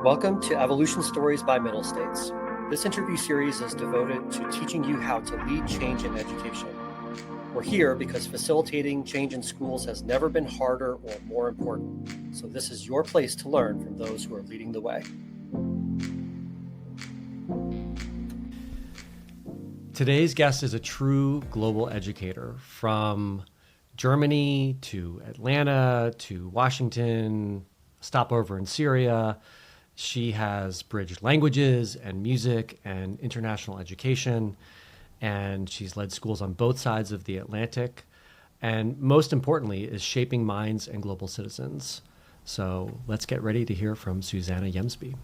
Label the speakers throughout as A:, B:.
A: Welcome to Evolution Stories by Middle States. This interview series is devoted to teaching you how to lead change in education. We're here because facilitating change in schools has never been harder or more important. So this is your place to learn from those who are leading the way. Today's guest is a true global educator, from Germany to Atlanta to Washington, stopover in Syria. She has bridged languages and music and international education, and she's led schools on both sides of the Atlantic, and most importantly is shaping minds and global citizens. So let's get ready to hear from Suzanna Jemsby.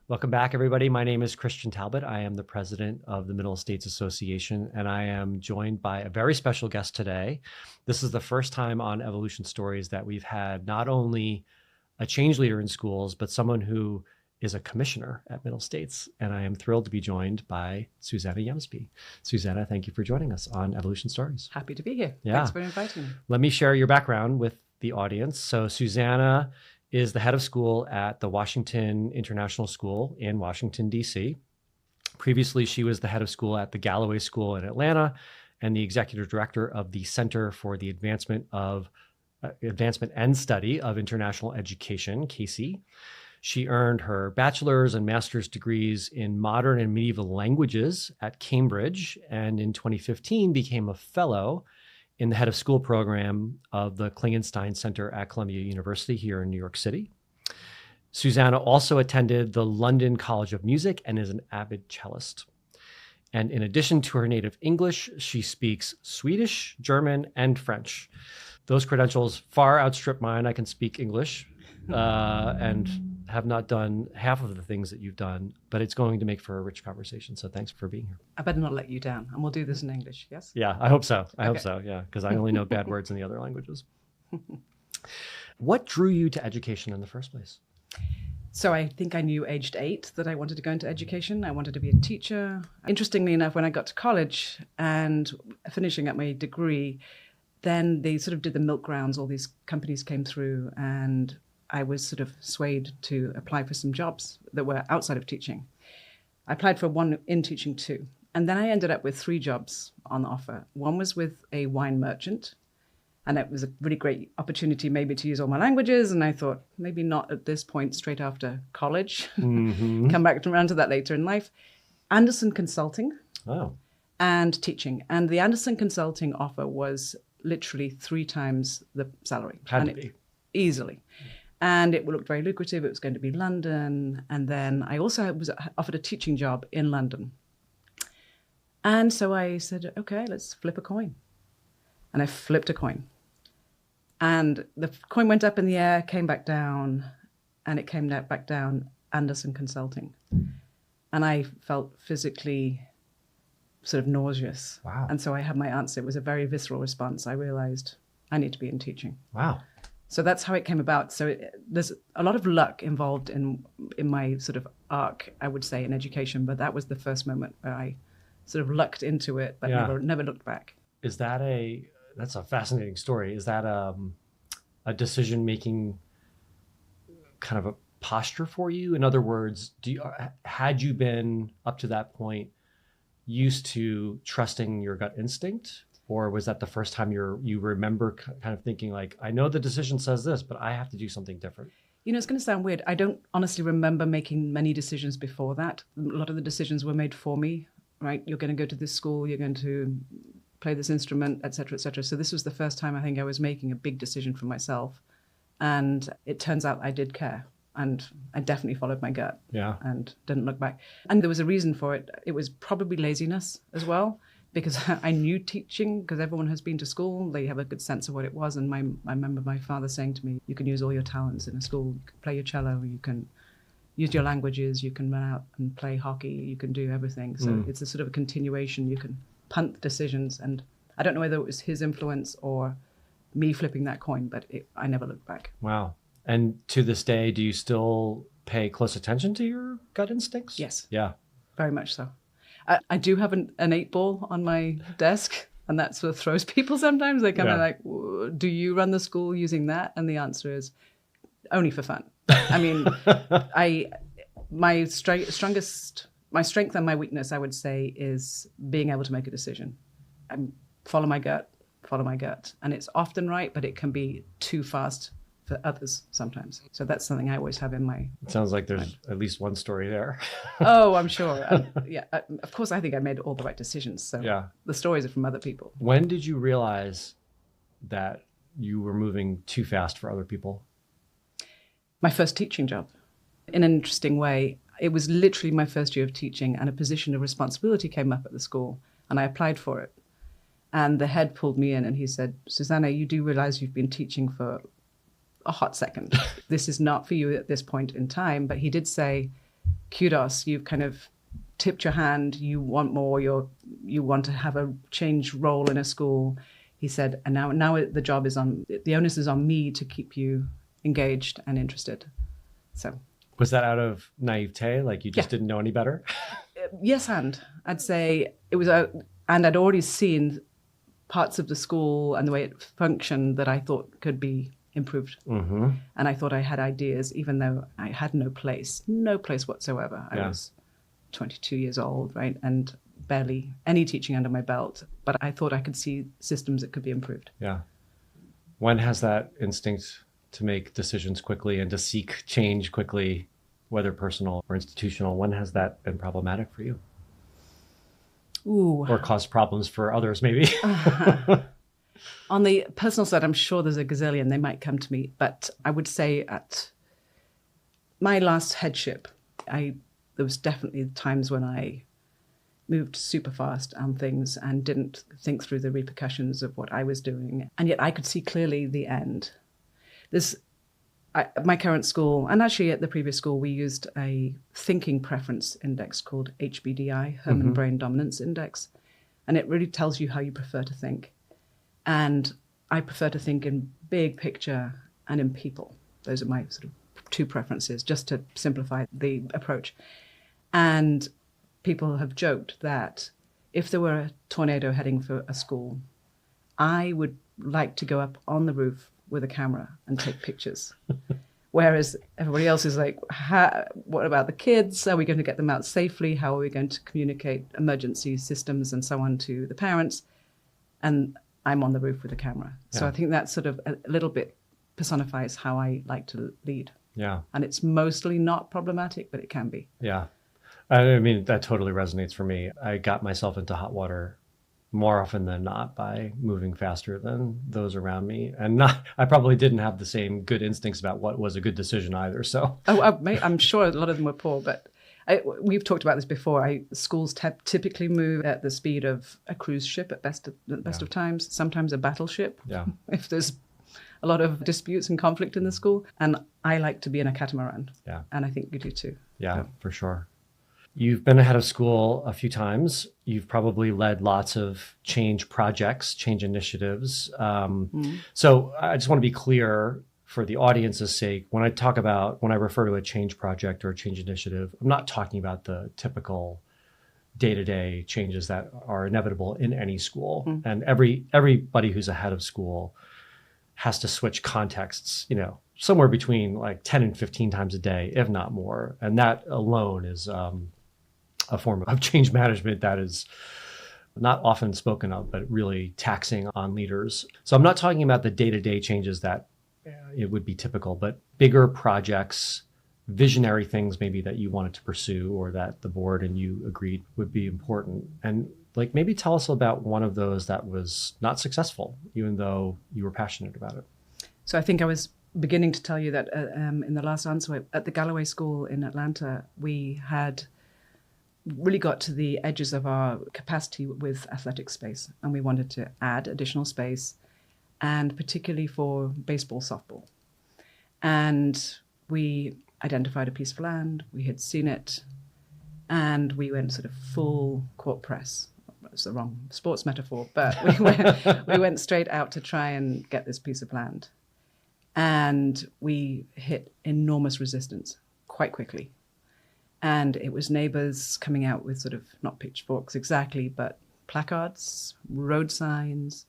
A: Welcome back, everybody. My name is Christian Talbot. I am the president of the Middle States Association, and I am joined by a very special guest today. This is the first time on Evolution Stories that we've had not only a change leader in schools, but someone who is a commissioner at Middle States. And I am thrilled to be joined by Suzanna Jemsby. Suzanna, thank you for joining us on Evolution Stories.
B: Happy to be here.
A: Yeah.
B: Thanks for inviting me.
A: Let me share your background with the audience. So Suzanna is the head of school at the Washington International School in Washington, D.C. Previously, she was the head of school at the Galloway School in Atlanta and the executive director of the Center for the Advancement and Study of International Education, CASE. She earned her bachelor's and master's degrees in modern and medieval languages at Cambridge, and in 2015 became a fellow in the head of school program of the Klingenstein Center at Columbia University here in New York City. Suzanna also attended the London College of Music and is an avid cellist. And in addition to her native English, she speaks Swedish, German, and French. Those credentials far outstrip mine. I can speak English and have not done half of the things that you've done, but it's going to make for a rich conversation. So thanks for being here.
B: I better not let you down, and we'll do this in English, yes?
A: Yeah, I hope so. I hope so, yeah, because I only know bad words in the other languages. What drew you to education in the first place?
B: So I think I knew aged 8 that I wanted to go into education. I wanted to be a teacher. Interestingly enough, when I got to college and finishing up my degree, then they sort of did the milk rounds. All these companies came through, and I was sort of swayed to apply for some jobs that were outside of teaching. I applied for one in teaching too. And then I ended up with 3 jobs on offer. One was with a wine merchant, and it was a really great opportunity maybe to use all my languages. And I thought, maybe not at this point, straight after college. Come back around to that later in life. Anderson Consulting and teaching. And the Anderson Consulting offer was literally 3 times the salary.
A: Had to be.
B: Easily. And it looked very lucrative. It was going to be London. And then I also was offered a teaching job in London. And so I said, okay, let's flip a coin. And I flipped a coin. And the coin went up in the air, came back down, and it came back down, Anderson Consulting. And I felt physically sort of nauseous.
A: Wow.
B: And so I had my answer. It was a very visceral response. I realized I need to be in teaching.
A: Wow.
B: So that's how it came about. So there's a lot of luck involved in my sort of arc, I would say, in education. But that was the first moment where I sort of lucked into it, but never looked back.
A: Is that that's a fascinating story. Is that a decision-making kind of a posture for you? In other words, had you been up to that point used to trusting your gut instinct? Or was that the first time you remember kind of thinking like, I know the decision says this, but I have to do something different?
B: You know, it's going to sound weird. I don't honestly remember making many decisions before that. A lot of the decisions were made for me, right? You're going to go to this school, you're going to play this instrument, et cetera, et cetera. So this was the first time I think I was making a big decision for myself. And it turns out I did care. And I definitely followed my gut and didn't look back. And there was a reason for it. It was probably laziness as well, because I knew teaching, because everyone has been to school. They have a good sense of what it was. And I remember my father saying to me, you can use all your talents in a school. You can play your cello, you can use your languages, you can run out and play hockey, you can do everything. So it's a sort of a continuation. You can punt decisions. And I don't know whether it was his influence or me flipping that coin, but I never looked back.
A: Wow. And to this day, do you still pay close attention to your gut instincts?
B: Yes.
A: Yeah.
B: Very much so. I do have an 8-ball on my desk, and that sort of throws people sometimes. They come in like, do you run the school using that? And the answer is, only for fun. I mean, my strength and my weakness, I would say, is being able to make a decision. Follow my gut. And it's often right, but it can be too fast for others sometimes. So that's something I always have in my...
A: It sounds like there's at least one story there.
B: Oh, I'm sure. Of course, I think I made all the right decisions. So
A: yeah.
B: The stories are from other people.
A: When did you realize that you were moving too fast for other people?
B: My first teaching job. In an interesting way, it was literally my first year of teaching, and a position of responsibility came up at the school, and I applied for it. And the head pulled me in and he said, Suzanna, you do realize you've been teaching for a hot second. This is not for you at this point in time. But he did say, kudos, you've kind of tipped your hand. You want more. You want to have a change role in a school. He said, and now the job is the onus is on me to keep you engaged and interested. So.
A: Was that out of naivete? Like you just didn't know any better?
B: Yes, and I'd say it was and I'd already seen parts of the school and the way it functioned that I thought could be improved. Mm-hmm. And I thought I had ideas, even though I had no place whatsoever. I was 22 years old, right? And barely any teaching under my belt. But I thought I could see systems that could be improved.
A: Yeah. When has that instinct to make decisions quickly and to seek change quickly, whether personal or institutional, when has that been problematic for you?
B: Ooh.
A: Or caused problems for others, maybe?
B: On the personal side, I'm sure there's a gazillion. They might come to me. But I would say at my last headship, there was definitely times when I moved super fast on things and didn't think through the repercussions of what I was doing. And yet I could see clearly the end. My current school, and actually at the previous school, we used a thinking preference index called HBDI, Herman Brain Dominance Index. And it really tells you how you prefer to think. And I prefer to think in big picture and in people. Those are my sort of two preferences, just to simplify the approach. And people have joked that if there were a tornado heading for a school, I would like to go up on the roof with a camera and take pictures. Whereas everybody else is like, what about the kids? Are we going to get them out safely? How are we going to communicate emergency systems and so on to the parents? And I'm on the roof with a camera. Yeah. So I think that sort of a little bit personifies how I like to lead.
A: Yeah.
B: And it's mostly not problematic, but it can be.
A: Yeah. I mean, that totally resonates for me. I got myself into hot water more often than not by moving faster than those around me. And I probably didn't have the same good instincts about what was a good decision either. So
B: I'm sure a lot of them were poor, but we've talked about this before. Schools typically move at the speed of a cruise ship at best of times, sometimes a battleship, if there's a lot of disputes and conflict in the school. And I like to be in a catamaran. Yeah. And I think you do too.
A: Yeah, for sure. You've been ahead of school a few times. You've probably led lots of change projects, change initiatives. So I just want to be clear for the audience's sake, when I refer to a change project or a change initiative, I'm not talking about the typical day-to-day changes that are inevitable in any school. And everybody who's ahead of school has to switch contexts, somewhere between like 10 and 15 times a day, if not more. And that alone is a form of change management that is not often spoken of, but really taxing on leaders. So I'm not talking about the day-to-day changes that it would be typical, but bigger projects, visionary things maybe that you wanted to pursue or that the board and you agreed would be important. And like maybe tell us about one of those that was not successful, even though you were passionate about it.
B: So I think I was beginning to tell you that in the last answer at the Galloway School in Atlanta, we had really got to the edges of our capacity with athletic space, and we wanted to add additional space, and particularly for baseball, softball. And we identified a piece of land, we had seen it, and we went sort of full court press. That's the wrong sports metaphor, but we went straight out to try and get this piece of land. And we hit enormous resistance quite quickly. And it was neighbors coming out with sort of, not pitchforks exactly, but placards, road signs.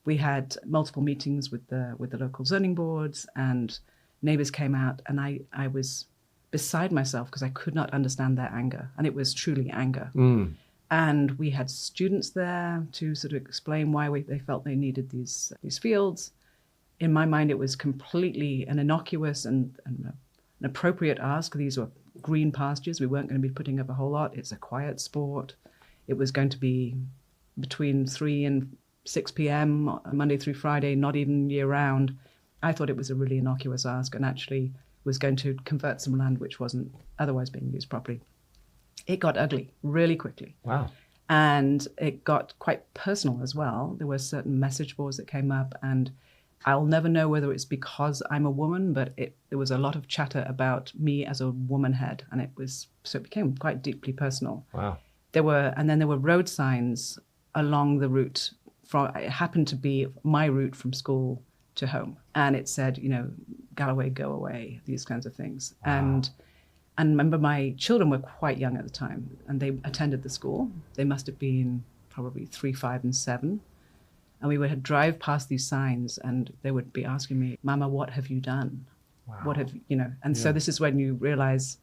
B: We had multiple meetings with the local zoning boards and neighbors came out, and I was beside myself because I could not understand their anger. And it was truly anger. And we had students there to sort of explain why they felt they needed these fields. In my mind, it was completely an innocuous and an appropriate ask. These were green pastures. We weren't going to be putting up a whole lot. It's a quiet sport. It was going to be between 3 and 6 p.m. Monday through Friday, not even year round. I thought it was a really innocuous ask, and actually was going to convert some land which wasn't otherwise being used properly. It got ugly really quickly. Wow. And it got quite personal as well. There were certain message boards that came up, and I'll never know whether it's because I'm a woman, but there was a lot of chatter about me as a woman head, and it became quite deeply personal. Wow. There were road signs along the route. It happened to be my route from school to home, and it said, Galloway, go away, these kinds of things. Wow. And remember, my children were quite young at the time, and they attended the school. They must have been probably 3, 5, and 7. And we would drive past these signs, and they would be asking me, Mama, what have you done? Wow. What have So this is when you realize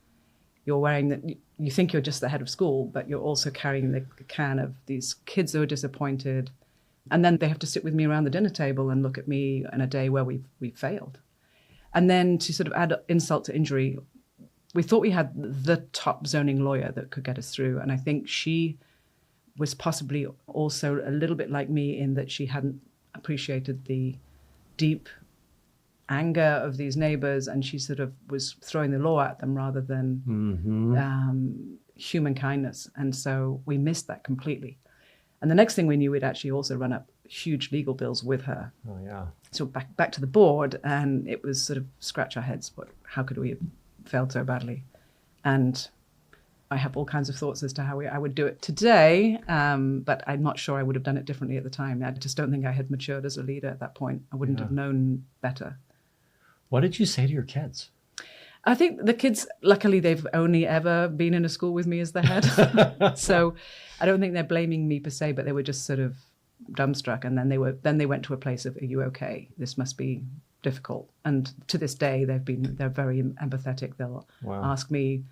B: you're wearing that. You think you're just the head of school, but you're also carrying the can of these kids who are disappointed. And then they have to sit with me around the dinner table and look at me on a day where we failed. And then to sort of add insult to injury, we thought we had the top zoning lawyer that could get us through. And I think she was possibly also a little bit like me in that she hadn't appreciated the deep anger of these neighbors, and she sort of was throwing the law at them rather than human kindness. And so we missed that completely. And the next thing we knew, we'd actually also run up huge legal bills with her. Oh, yeah. So back to the board, and it was sort of scratch our heads. How could we have failed so badly? And I have all kinds of thoughts as to how I would do it today, but I'm not sure I would have done it differently at the time. I just don't think I had matured as a leader at that point. I wouldn't have known better.
A: What did you say to your kids?
B: I think the kids, luckily, they've only ever been in a school with me as the head. So I don't think they're blaming me per se, but they were just sort of dumbstruck. And then they went to a place of, are you okay? This must be difficult. And to this day, they're very empathetic. They'll ask me,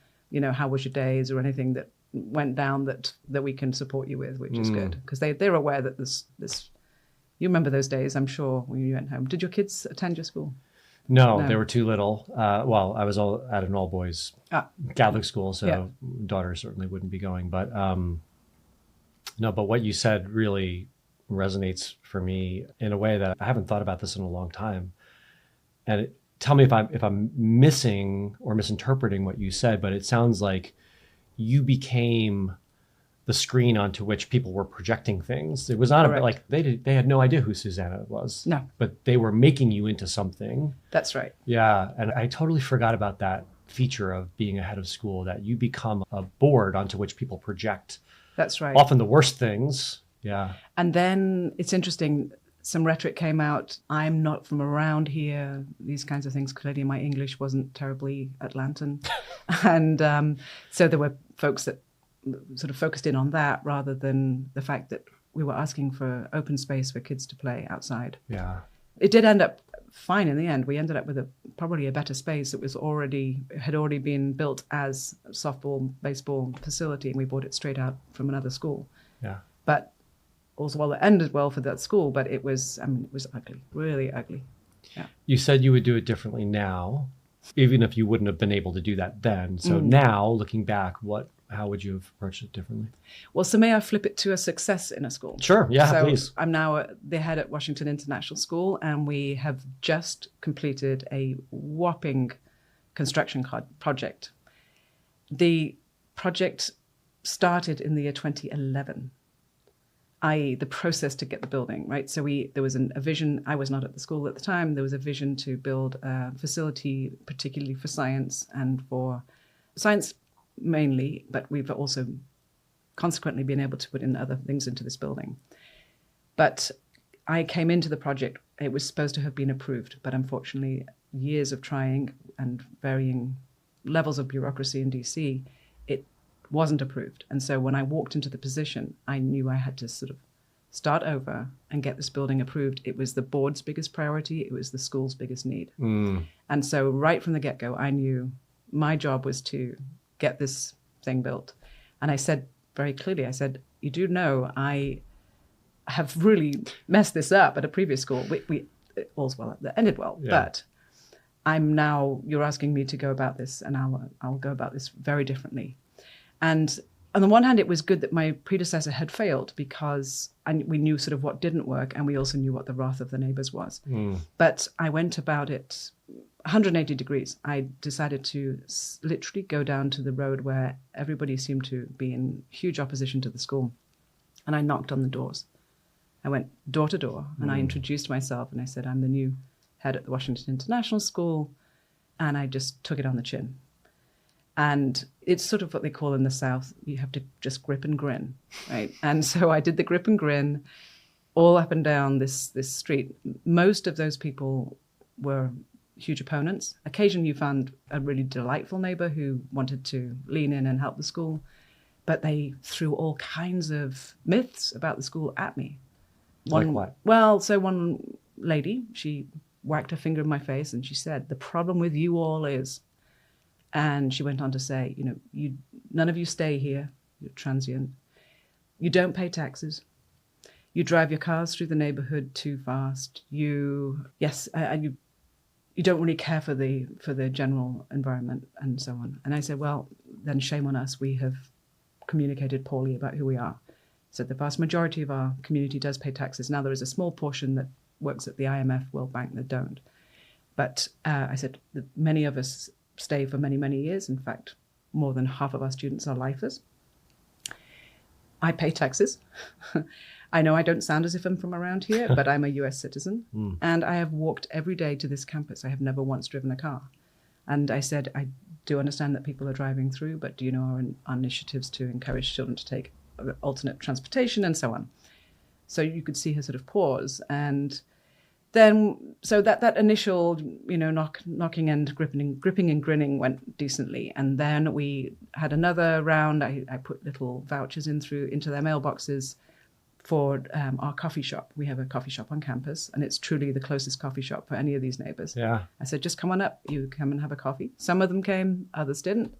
B: how was your day? Is there anything that went down that we can support you with, which is good. Because they're aware that this, you remember those days, I'm sure, when you went home. Did your kids attend your school?
A: No, they were too little. Well, I was at an all-boys Catholic school, so daughter certainly wouldn't be going. But but what you said really resonates for me in a way that I haven't thought about this in a long time. And tell me if I'm missing or misinterpreting what you said, but it sounds like you became the screen onto which people were projecting things. It was not a bit like they had no idea who Suzanna was. No. But they were making you into something.
B: That's right.
A: Yeah. And I totally forgot about that feature of being a head of school, that you become a board onto which people project.
B: That's right.
A: Often the worst things. Yeah.
B: And then it's interesting, some rhetoric came out. I'm not from around here. These kinds of things. Clearly my English wasn't terribly Atlantan. And so there were folks that sort of focused in on that rather than the fact that we were asking for open space for kids to play outside. Yeah. It did end up fine in the end. We ended up with probably a better space. It had already been built as a softball, baseball facility, and we bought it straight out from another school. Yeah. But also, well, it ended well for that school, but it was ugly, really ugly. Yeah.
A: You said you would do it differently now, even if you wouldn't have been able to do that then. So now, looking back, how would you have approached it differently?
B: Well, so may I flip it to a success in a school?
A: Sure, yeah, please.
B: I'm now the head at Washington International School, and we have just completed a whopping construction project. The project started in the year 2011, i.e. the process to get the building, right? So there was a vision. I was not at the school at the time. There was a vision to build a facility, particularly for science and for science mainly, but we've also consequently been able to put in other things into this building. But I came into the project, it was supposed to have been approved, but unfortunately, years of trying and varying levels of bureaucracy in DC, it wasn't approved. And so when I walked into the position, I knew I had to sort of start over and get this building approved. It was the board's biggest priority. It was the school's biggest need. And so right from the get-go, I knew my job was to get this thing built. And I said very clearly, I said, you do know I have really messed this up at a previous school. All's well that ended well, but I'm now, you're asking me to go about this, and I'll go about this very differently. And on the one hand, it was good that my predecessor had failed, because we knew sort of what didn't work, and we also knew what the wrath of the neighbors was. But I went about it 180 degrees. I decided to literally go down to the road where everybody seemed to be in huge opposition to the school. And I knocked on the doors. I went door to door, and I introduced myself, and I said, I'm the new head at the Washington International School. And I just took it on the chin. And it's sort of what they call in the South, you have to just grip and grin, right? And so I did the grip and grin all up and down this street. Most of those people were huge opponents. Occasionally you found a really delightful neighbor who wanted to lean in and help the school, but they threw all kinds of myths about the school at me.
A: Like what?
B: Well, so one lady, she whacked her finger in my face and she said, the problem with you all is, and she went on to say, none of you stay here, you're transient. You don't pay taxes. You drive your cars through the neighborhood too fast. You don't really care for the general environment and so on. And I said, well, then shame on us. We have communicated poorly about who we are. So the vast majority of our community does pay taxes. Now there is a small portion that works at the IMF, World Bank, that don't. But I said that many of us stay for many, many years. In fact, more than half of our students are lifers. I pay taxes. I know I don't sound as if I'm from around here, but I'm a US citizen. And I have walked every day to this campus. I have never once driven a car. And I said, I do understand that people are driving through, but do you know our initiatives to encourage children to take alternate transportation and so on? So you could see her sort of pause. And then, so that initial, knocking and gripping and grinning went decently. And then we had another round. I put little vouchers into their mailboxes for our coffee shop. We have a coffee shop on campus, and it's truly the closest coffee shop for any of these neighbors. Yeah. I said, just come on up. You come and have a coffee. Some of them came, others didn't.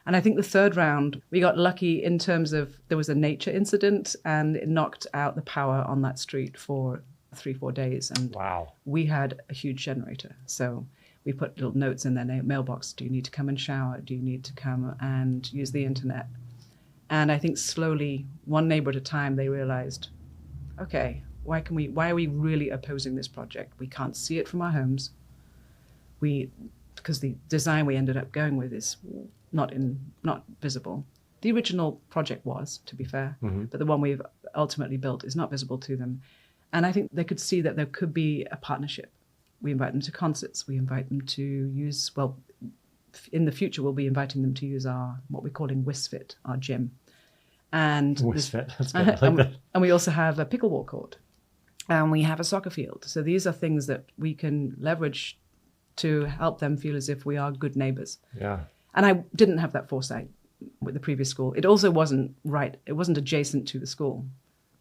B: And I think the third round, we got lucky in terms of there was a nature incident, and it knocked out the power on that street for 3-4 days. And wow. We had a huge generator. So we put little notes in their mailbox. Do you need to come and shower? Do you need to come and use the internet? And I think slowly, one neighbor at a time, they realized, okay, why are we really opposing this project? We can't see it from our homes. Because the design we ended up going with is not visible. The original project was, to be fair, but the one we've ultimately built is not visible to them. And I think they could see that there could be a partnership. We invite them to concerts. We invite them to use, in the future, we'll be inviting them to use what we're calling WISFIT, our gym. And
A: WISFIT, that's good.
B: And we also have a pickleball court. And we have a soccer field. So these are things that we can leverage to help them feel as if we are good neighbors. Yeah. And I didn't have that foresight with the previous school. It also wasn't right. It wasn't adjacent to the school,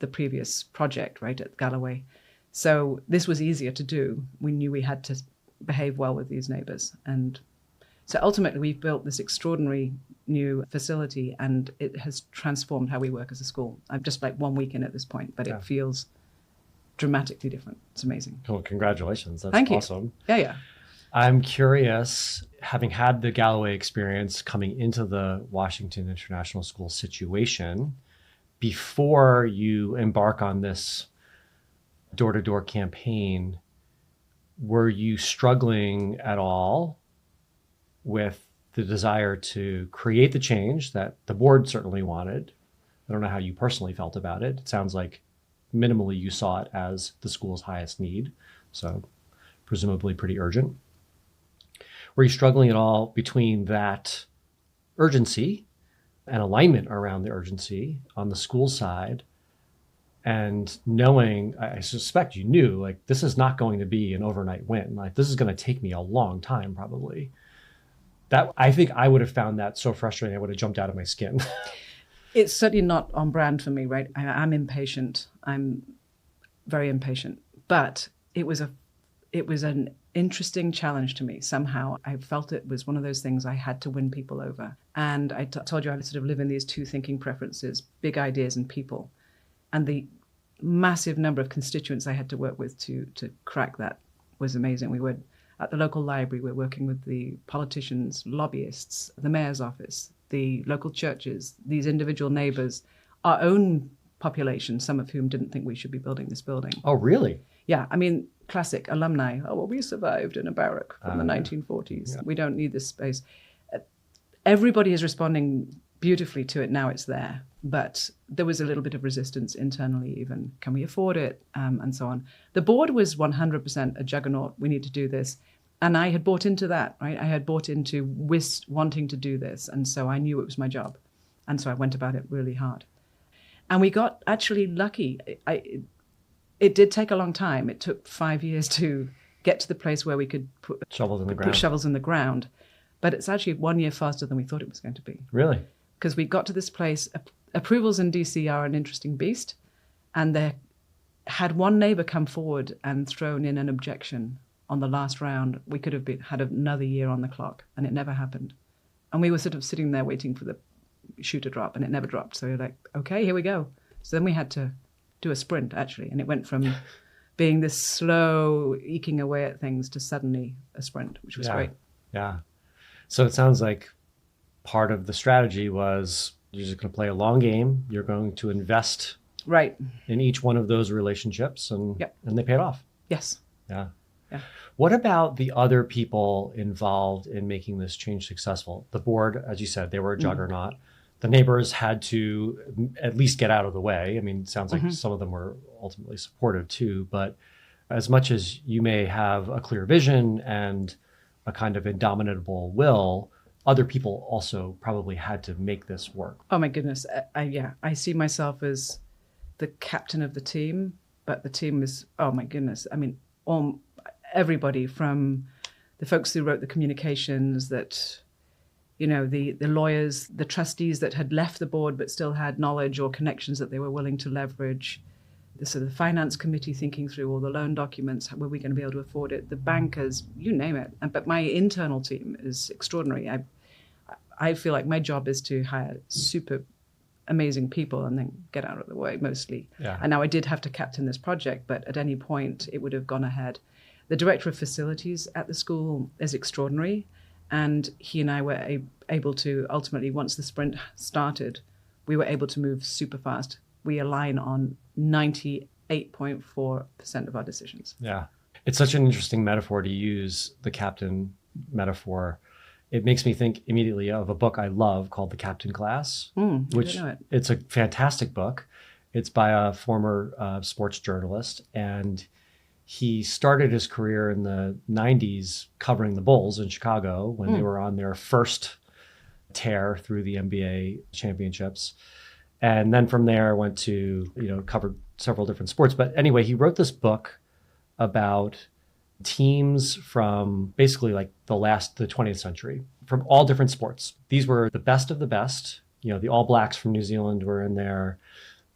B: the previous project, right, at Galloway. So this was easier to do. We knew we had to behave well with these neighbors. And so ultimately we've built this extraordinary new facility, and it has transformed how we work as a school. I'm just like 1 week in at this point, but it feels dramatically different. It's amazing.
A: Well, congratulations. That's
B: Thank you.
A: Awesome.
B: Yeah.
A: I'm curious, having had the Galloway experience coming into the Washington International School situation, before you embark on this door-to-door campaign, were you struggling at all with the desire to create the change that the board certainly wanted? I don't know how you personally felt about it. It sounds like minimally you saw it as the school's highest need, so presumably pretty urgent. Were you struggling at all between that urgency and alignment around the urgency on the school side and knowing, I suspect you knew, like, this is not going to be an overnight win. Like, this is going to take me a long time, probably. I think I would have found that so frustrating, I would have jumped out of my skin.
B: It's certainly not on brand for me, right? I'm impatient. I'm very impatient. But it was an interesting challenge to me. Somehow I felt it was one of those things I had to win people over. And I told you I sort of live in these two thinking preferences, big ideas and people. And the massive number of constituents I had to work with to crack that was amazing. We were at the local library, we're working with the politicians, lobbyists, the mayor's office, the local churches, these individual neighbors, our own population, some of whom didn't think we should be building this building.
A: Oh, really?
B: Yeah, I mean, classic alumni. Oh, well, we survived in a barrack from the 1940s. Yeah. We don't need this space. Everybody is responding beautifully to it. Now it's there. But there was a little bit of resistance internally even. Can we afford it? And so on. The board was 100% a juggernaut. We need to do this. And I had bought into that, right? I had bought into wanting to do this. And so I knew it was my job. And so I went about it really hard. And we got actually lucky. It did take a long time. It took 5 years to get to the place where we could put shovels in the ground. But it's actually 1 year faster than we thought it was going to be.
A: Really?
B: Because we got to this place. Approvals in DC are an interesting beast. And there had one neighbor come forward and thrown in an objection on the last round, we could have had another year on the clock, and it never happened. And we were sort of sitting there waiting for the shoe to drop, and it never dropped. So we were like, okay, here we go. So then we had to do a sprint, actually. And it went from being this slow eking away at things to suddenly a sprint, which was great.
A: Yeah. So it sounds like part of the strategy was you're just going to play a long game. You're going to invest in each one of those relationships, and they paid off.
B: Yes.
A: Yeah.
B: Yeah.
A: What about the other people involved in making this change successful? The board, as you said, they were a juggernaut. The neighbors had to at least get out of the way. I mean, it sounds like some of them were ultimately supportive too, but as much as you may have a clear vision and a kind of indomitable will, other people also probably had to make this work.
B: Oh my goodness. I see myself as the captain of the team, but the team is, oh my goodness. I mean, everybody from the folks who wrote the communications, that, you know, the lawyers, the trustees that had left the board but still had knowledge or connections that they were willing to leverage, the sort of finance committee thinking through all the loan documents, how were we going to be able to afford it, the bankers, you name it. But my internal team is extraordinary. I feel like my job is to hire super amazing people and then get out of the way mostly.
A: Yeah.
B: And now I did have to captain this project, but at any point it would have gone ahead. The director of facilities at the school is extraordinary, and he and I were able to ultimately, once the sprint started, we were able to move super fast. We align on 98.4% of our decisions.
A: Yeah. It's such an interesting metaphor to use, the captain metaphor. It makes me think immediately of a book I love called The Captain Class, which it's a fantastic book. It's by a former sports journalist, and he started his career in the 90s covering the Bulls in Chicago when they were on their first tear through the NBA championships. And then from there went to, covered several different sports. But anyway, he wrote this book about teams from basically like the 20th century from all different sports. These were the best of the best. The All Blacks from New Zealand were in there,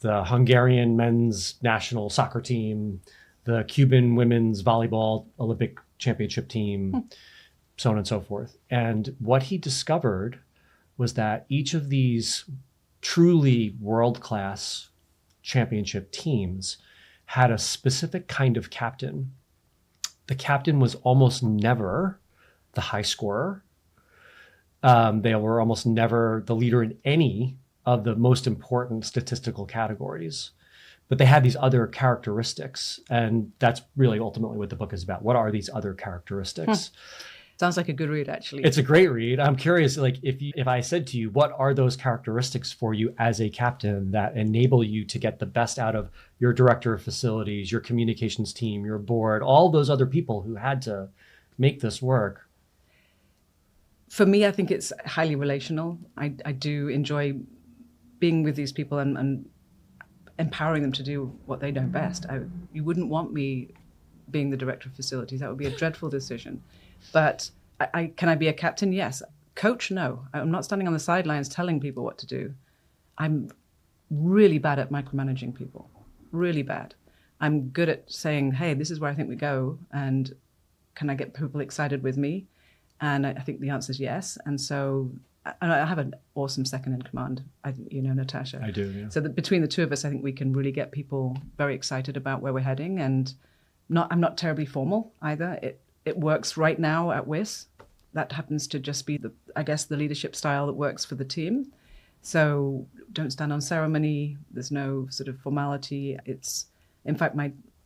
A: the Hungarian men's national soccer team, the Cuban women's volleyball Olympic championship team, so on and so forth. And what he discovered was that each of these truly world-class championship teams had a specific kind of captain. The captain was almost never the high scorer. They were almost never the leader in any of the most important statistical categories. But they had these other characteristics. And that's really ultimately what the book is about. What are these other characteristics?
B: Sounds like a good read, actually.
A: It's a great read. I'm curious, like if I said to you, what are those characteristics for you as a captain that enable you to get the best out of your director of facilities, your communications team, your board, all those other people who had to make this work?
B: For me, I think it's highly relational. I do enjoy being with these people and empowering them to do what they know best. You wouldn't want me being the director of facilities. That would be a dreadful decision. But can I be a captain? Yes. Coach? No. I'm not standing on the sidelines telling people what to do. I'm really bad at micromanaging people, really bad. I'm good at saying, hey, this is where I think we go, and can I get people excited with me? And I think the answer is yes. And so I have an awesome second in command. I think you know Natasha.
A: I do, yeah.
B: So that between the two of us, I think we can really get people very excited about where we're heading. And I'm not terribly formal either. It works right now at WIS. That happens to just be the leadership style that works for the team. So don't stand on ceremony. There's no sort of formality. It's, in fact,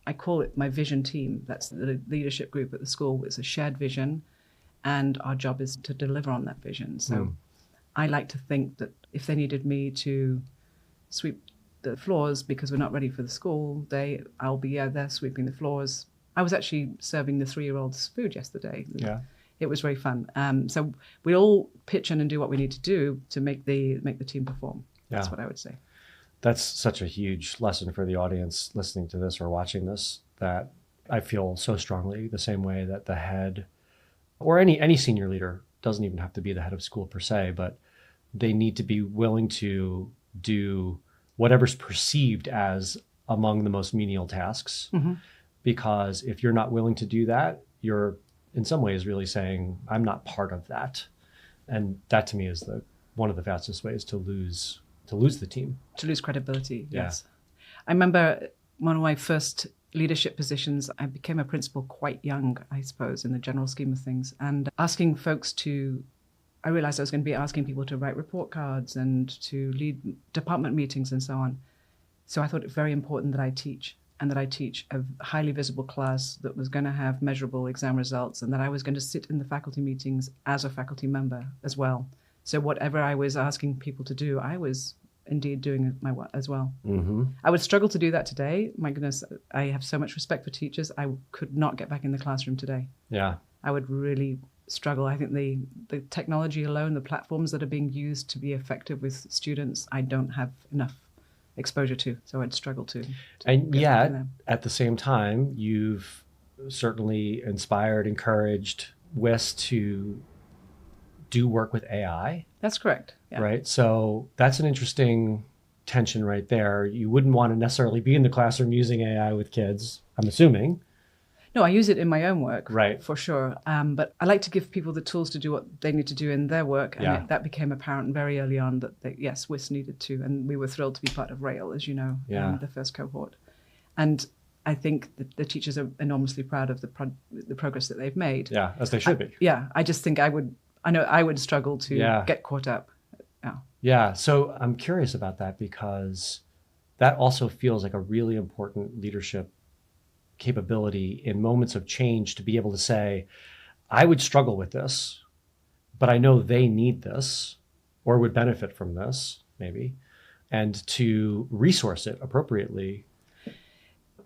B: I call it my vision team. That's the leadership group at the school. It's a shared vision, and our job is to deliver on that vision. So I like to think that if they needed me to sweep the floors because we're not ready for the school day, I'll be there sweeping the floors. I was actually serving the 3-year-olds food yesterday.
A: Yeah.
B: It was very fun. So we all pitch in and do what we need to do to make the team perform. That's what I would say.
A: That's such a huge lesson for the audience listening to this or watching this, that I feel so strongly the same way that the head or any senior leader, doesn't even have to be the head of school per se, but they need to be willing to do whatever's perceived as among the most menial tasks. Mm-hmm. Because if you're not willing to do that, you're in some ways really saying, I'm not part of that. And that to me is one of the fastest ways to lose the team. To lose credibility, yes. I remember one of my first leadership positions, I became a principal quite young, I suppose, in the general scheme of things. And asking folks I realized I was going to be asking people to write report cards and to lead department meetings and so on. So I thought it very important that I teach, and that I teach a highly visible class that was going to have measurable exam results, and that I was going to sit in the faculty meetings as a faculty member as well. So whatever I was asking people to do, I was indeed doing my work as well. Mm-hmm. I would struggle to do that today. My goodness, I have so much respect for teachers. I could not get back in the classroom today. Yeah. I would really struggle. I think the technology alone, the platforms that are being used to be effective with students, I don't have enough exposure to. So I'd struggle to and yet, at the same time, you've certainly inspired, encouraged WIS to do work with AI. That's correct. Yeah. Right. So that's an interesting tension right there. You wouldn't want to necessarily be in the classroom using AI with kids, I'm assuming. No, I use it in my own work, right, for sure. But I like to give people the tools to do what they need to do in their work. And that became apparent very early on that, yes, WIS needed to. And we were thrilled to be part of RAIL, as you know, the first cohort. And I think that the teachers are enormously proud of the progress that they've made. Yeah, as they should be. Yeah, I just think I would struggle to get caught up. Yeah, so I'm curious about that, because that also feels like a really important leadership capability in moments of change, to be able to say, I would struggle with this, but I know they need this or would benefit from this, maybe, and to resource it appropriately.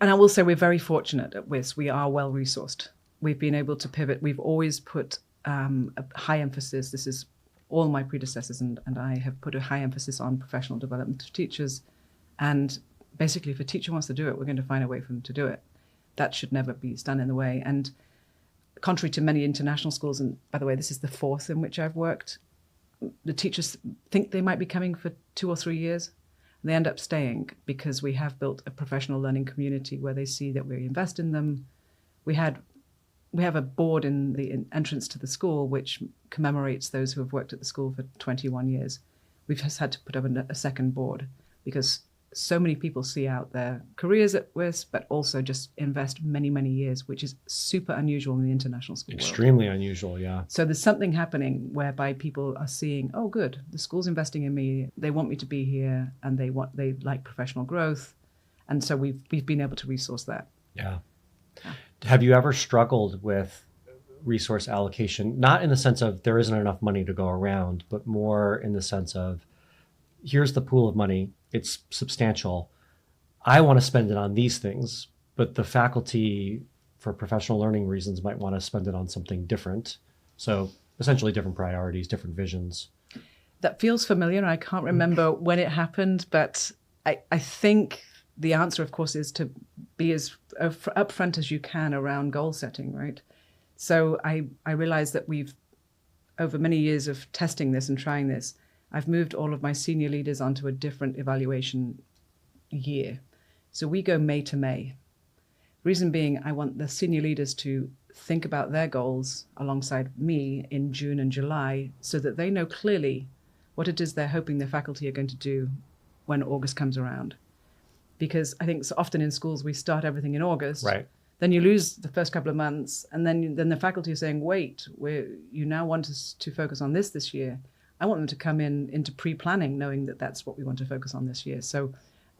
A: And I will say we're very fortunate at WIS. We are well resourced. We've been able to pivot. We've always put a high emphasis. This is all my predecessors and I have put a high emphasis on professional development of teachers. And basically, if a teacher wants to do it, we're going to find a way for them to do it. That should never be stand in the way. And contrary to many international schools, and by the way, this is the fourth in which I've worked, the teachers think they might be coming for 2 or 3 years, and they end up staying because we have built a professional learning community where they see that we invest in them. We have a board in the entrance to the school which commemorates those who have worked at the school for 21 years. We've just had to put up a second board because so many people see out their careers at WIS, but also just invest many, many years, which is super unusual in the international school world. Extremely unusual, yeah. So there's something happening whereby people are seeing, oh, good, the school's investing in me. They want me to be here, and they like professional growth, and so we've been able to resource that. Yeah. Have you ever struggled with resource allocation? Not in the sense of there isn't enough money to go around, but more in the sense of, here's the pool of money. It's substantial. I want to spend it on these things, but the faculty, for professional learning reasons, might want to spend it on something different. So essentially different priorities, different visions. That feels familiar. I can't remember when it happened, but I think the answer, of course, is to be as upfront as you can around goal setting, right? So I realized that over many years of testing this and trying this,
B: I've moved all of my senior leaders onto a different evaluation year. So we go May to May. Reason being, I want the senior leaders to think about their goals alongside me in June and July so that they know clearly what it is they're hoping their faculty are going to do when August comes around. Because I think so often in schools, we start everything in August.
A: Right.
B: Then you lose the first couple of months. And then the faculty are saying, wait, you now want us to focus on this year. I want them to come into pre-planning, knowing that that's what we want to focus on this year. So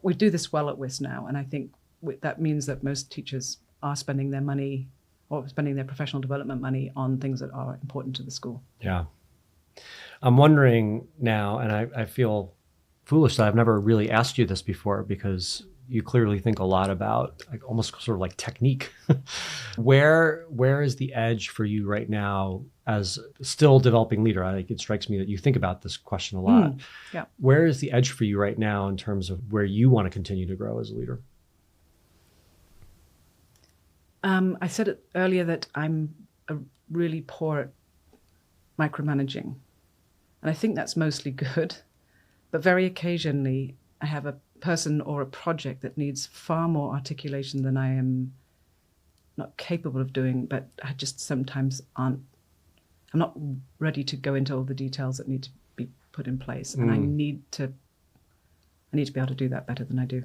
B: we do this well at WIS now. And I think that means that most teachers are spending their money or spending their professional development money on things that are important to the school.
A: Yeah. I'm wondering now, and I feel foolish that I've never really asked you this before because you clearly think a lot about like almost sort of like technique. Where is the edge for you right now as still developing leader? It strikes me that you think about this question a lot.
B: Yeah.
A: Where is the edge for you right now in terms of where you want to continue to grow as a leader?
B: I said it earlier that I'm really poor at micromanaging. And I think that's mostly good. But very occasionally, I have a person or a project that needs far more articulation than I am not capable of doing, but I just sometimes I'm not ready to go into all the details that need to be put in place. And I need to be able to do that better than I do.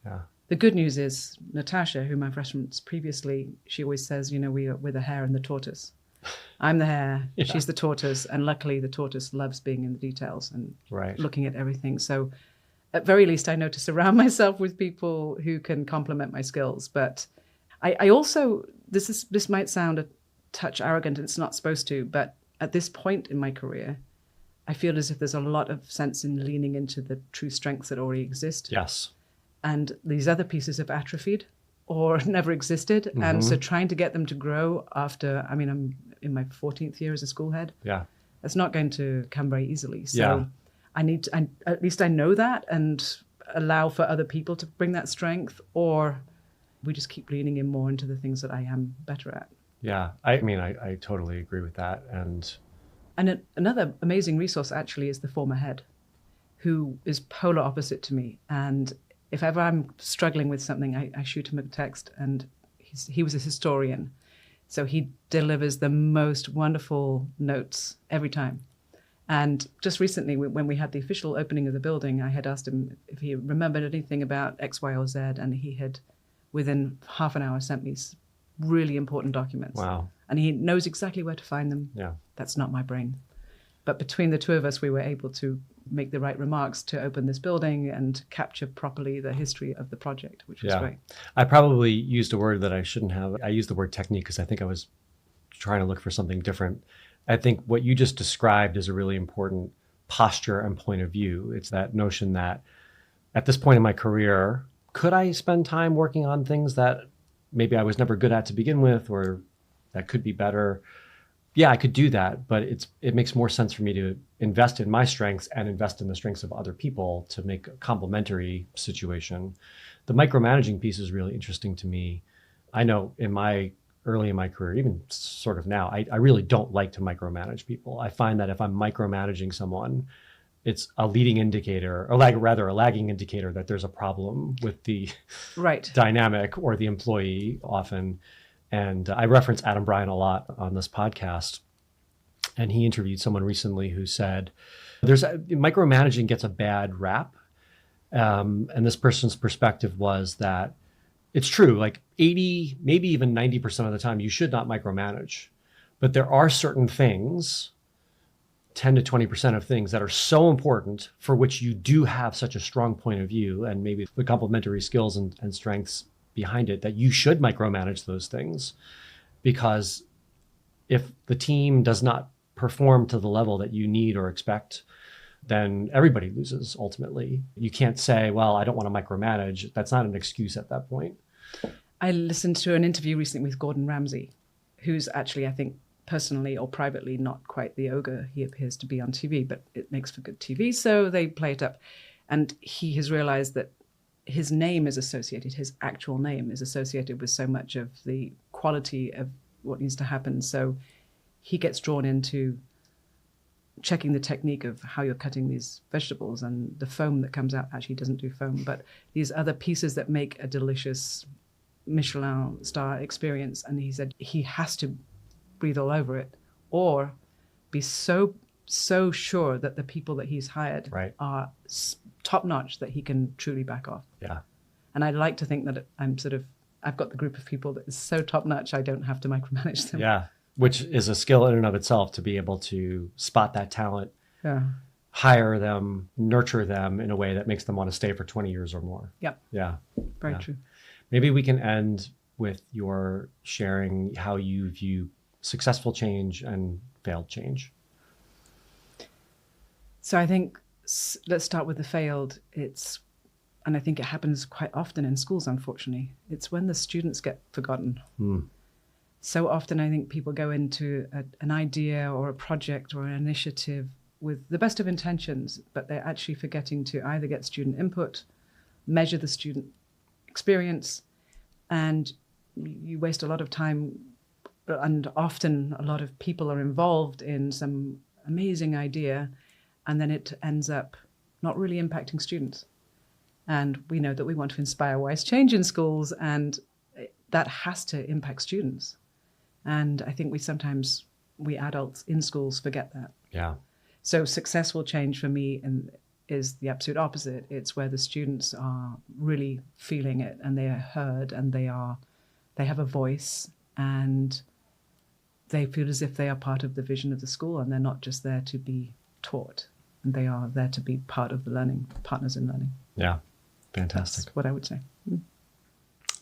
A: Yeah.
B: The good news is Natasha, whom I've referenced previously, she always says, we're the hare and the tortoise. I'm the hare, she's the tortoise, and luckily the tortoise loves being in the details and looking at everything. So at very least, I know to surround myself with people who can complement my skills. But I also, this might sound a touch arrogant, and it's not supposed to, but at this point in my career, I feel as if there's a lot of sense in leaning into the true strengths that already exist.
A: Yes.
B: And these other pieces have atrophied or never existed. Mm-hmm. And so trying to get them to grow after, I'm in my 14th year as a school head.
A: Yeah.
B: That's not going to come very easily. So I need to, at least I know that, and allow for other people to bring that strength, or we just keep leaning in more into the things that I am better at.
A: Yeah. I totally agree with that. And
B: another amazing resource actually is the former head, who is polar opposite to me. And if ever I'm struggling with something, I shoot him a text, and he was a historian. So he delivers the most wonderful notes every time. And just recently, when we had the official opening of the building, I had asked him if he remembered anything about X, Y, or Z, and he had, within half an hour, sent me really important documents.
A: Wow.
B: And he knows exactly where to find them.
A: Yeah.
B: That's not my brain. But between the two of us, we were able to make the right remarks to open this building and capture properly the history of the project, which was great.
A: I probably used a word that I shouldn't have. I used the word technique because I think I was trying to look for something different. I think what you just described is a really important posture and point of view. It's that notion that at this point in my career, could I spend time working on things that maybe I was never good at to begin with, or that could be better? Yeah, I could do that, but it makes more sense for me to invest in my strengths and invest in the strengths of other people to make a complementary situation. The micromanaging piece is really interesting to me. I know early in my career, even sort of now, I really don't like to micromanage people. I find that if I'm micromanaging someone, it's a leading indicator, or rather a lagging indicator that there's a problem with the dynamic or the employee often. And I reference Adam Bryant a lot on this podcast. And he interviewed someone recently who said, micromanaging gets a bad rap. And this person's perspective was that it's true, like 80, maybe even 90% of the time, you should not micromanage. But there are certain things, 10 to 20% of things that are so important for which you do have such a strong point of view, and maybe the complementary skills and strengths behind it, that you should micromanage those things. Because if the team does not perform to the level that you need or expect, then everybody loses ultimately. You can't say, well, I don't want to micromanage. That's not an excuse at that point.
B: I listened to an interview recently with Gordon Ramsay, who's actually, I think, personally or privately, not quite the ogre he appears to be on TV, but it makes for good TV, so they play it up. And he has realized that his name is associated, his actual name is associated with so much of the quality of what needs to happen. So he gets drawn into checking the technique of how you're cutting these vegetables, and the foam that comes out actually doesn't do foam, but these other pieces that make a delicious Michelin star experience. And he said he has to breathe all over it, or be so sure that the people that he's hired are top notch that he can truly back off.
A: Yeah.
B: And I like to think that I've got the group of people that is so top notch I don't have to micromanage them.
A: Yeah. Which is a skill in and of itself, to be able to spot that talent,
B: Yeah.
A: hire them, nurture them in a way that makes them want to stay for 20 years or more.
B: Yep.
A: Yeah.
B: Very true.
A: Maybe we can end with your sharing how you view successful change and failed change.
B: So I think let's start with the failed. And I think it happens quite often in schools, unfortunately. It's when the students get forgotten. So often I think people go into an idea or a project or an initiative with the best of intentions, but they're actually forgetting to either get student input, measure the student experience, and you waste a lot of time. And often a lot of people are involved in some amazing idea, and then it ends up not really impacting students. And we know that we want to inspire wise change in schools, and that has to impact students. And I think we adults in schools forget that.
A: Yeah.
B: So successful change for me is the absolute opposite. It's where the students are really feeling it, and they are heard, and they have a voice, and they feel as if they are part of the vision of the school, and they're not just there to be taught, and they are there to be part of the learning, partners in learning.
A: Yeah. Fantastic.
B: That's what I would say.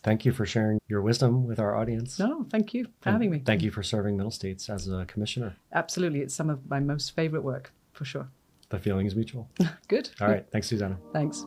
A: Thank you for sharing your wisdom with our audience.
B: No, thank you for having me.
A: Thank you for serving Middle States as a commissioner.
B: Absolutely. It's some of my most favorite work, for sure.
A: The feeling is mutual.
B: Good.
A: All right. Thanks, Suzanna.
B: Thanks.